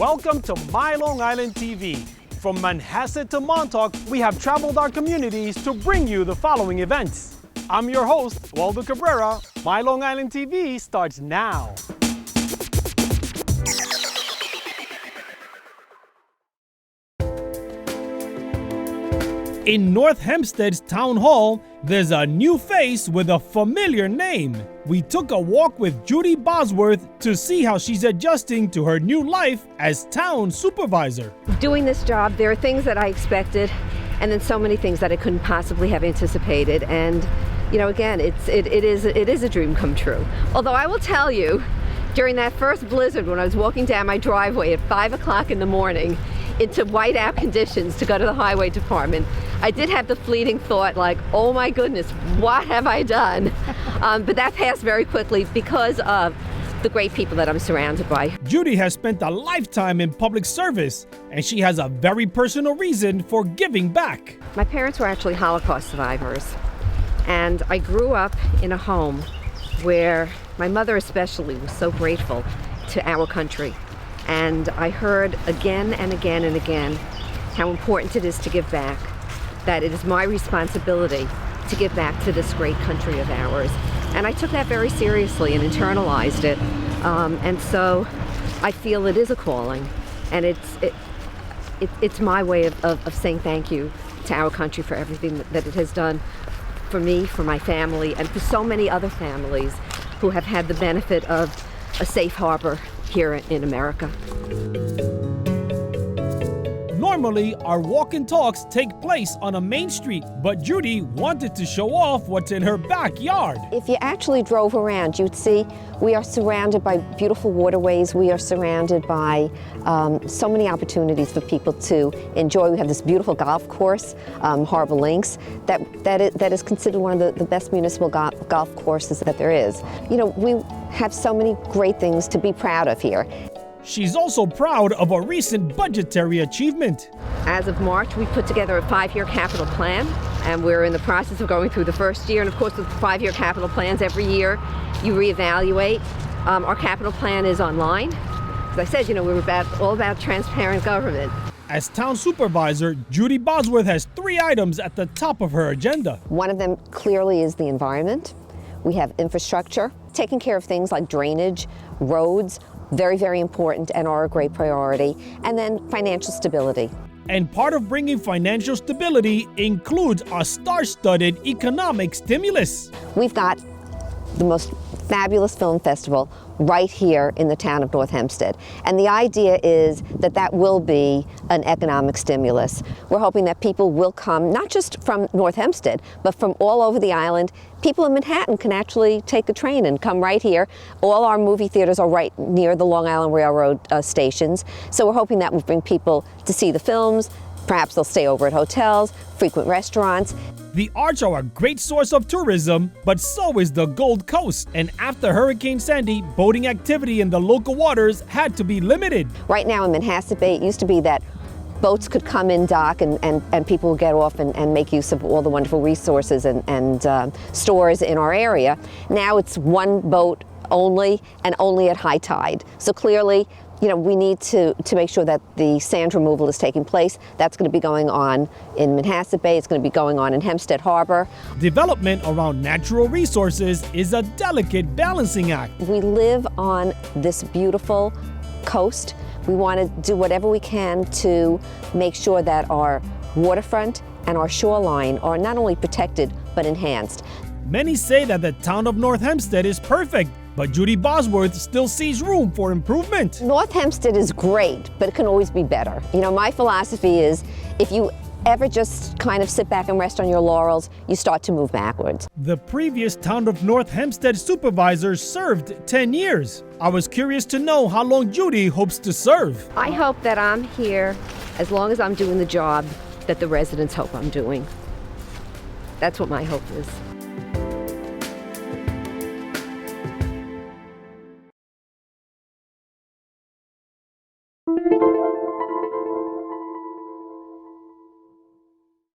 Welcome to My Long Island TV. From Manhasset to Montauk, we have traveled our communities to bring you the following events. I'm your host, Waldo Cabrera. My Long Island TV starts now. In North Hempstead's Town Hall, there's a new face with a familiar name. We took a walk with Judi Bosworth to see how she's adjusting to her new life as town supervisor. Doing this job, there are things that I expected, and then so many things that I couldn't possibly have anticipated. And, you know, again, it is a dream come true. Although I will tell you, during that first blizzard, when I was walking down my driveway at 5 o'clock in the morning, into whiteout conditions to go to the highway department, I did have the fleeting thought like, oh my goodness, what have I done? But that passed very quickly because of the great people that I'm surrounded by. Judi has spent a lifetime in public service, and she has a very personal reason for giving back. My parents were actually Holocaust survivors, and I grew up in a home where my mother especially was so grateful to our country. And I heard again and again and again how important it is to give back, that it is my responsibility to give back to this great country of ours. And I took that very seriously and internalized it. And so I feel it is a calling, and it's my way of saying thank you to our country for everything that it has done for me, for my family, and for so many other families who have had the benefit of a safe harbor here in America. Normally, our walk and talks take place on a main street, but Judi wanted to show off what's in her backyard. If you actually drove around, you'd see we are surrounded by beautiful waterways. We are surrounded by so many opportunities for people to enjoy. We have this beautiful golf course, Harbor Links, that is considered one of the best municipal golf courses that there is. You know, we have so many great things to be proud of here. She's also proud of a recent budgetary achievement. As of March, we put together a 5-year capital plan, and we're in the process of going through the first year. And of course, with 5-year capital plans, every year you reevaluate. Our capital plan is online. As I said, you know, we're all about transparent government. As town supervisor, Judi Bosworth has 3 items at the top of her agenda. One of them clearly is the environment. We have infrastructure, taking care of things like drainage, roads, very, very important and are a great priority. And then financial stability. And part of bringing financial stability includes a star-studded economic stimulus. We've got the most fabulous film festival right here in the town of North Hempstead. And the idea is that will be an economic stimulus. We're hoping that people will come, not just from North Hempstead, but from all over the island. People in Manhattan can actually take a train and come right here. All our movie theaters are right near the Long Island Railroad stations. So we're hoping that will bring people to see the films. Perhaps they'll stay over at hotels, frequent restaurants. The arts are a great source of tourism, but so is the Gold Coast. And after Hurricane Sandy, boating activity in the local waters had to be limited. Right now in Manhasset Bay, it used to be that boats could come in, dock, and people would get off and make use of all the wonderful resources and stores in our area. Now it's one boat only, and only at high tide. So clearly, you know, we need to make sure that the sand removal is taking place. That's going to be going on in Manhasset Bay. It's going to be going on in Hempstead Harbor. Development around natural resources is a delicate balancing act. We live on this beautiful coast. We want to do whatever we can to make sure that our waterfront and our shoreline are not only protected, but enhanced. Many say that the town of North Hempstead is perfect, but Judi Bosworth still sees room for improvement. North Hempstead is great, but it can always be better. You know, my philosophy is if you ever just kind of sit back and rest on your laurels, you start to move backwards. The previous town of North Hempstead supervisor served 10 years. I was curious to know how long Judi hopes to serve. I hope that I'm here as long as I'm doing the job that the residents hope I'm doing. That's what my hope is.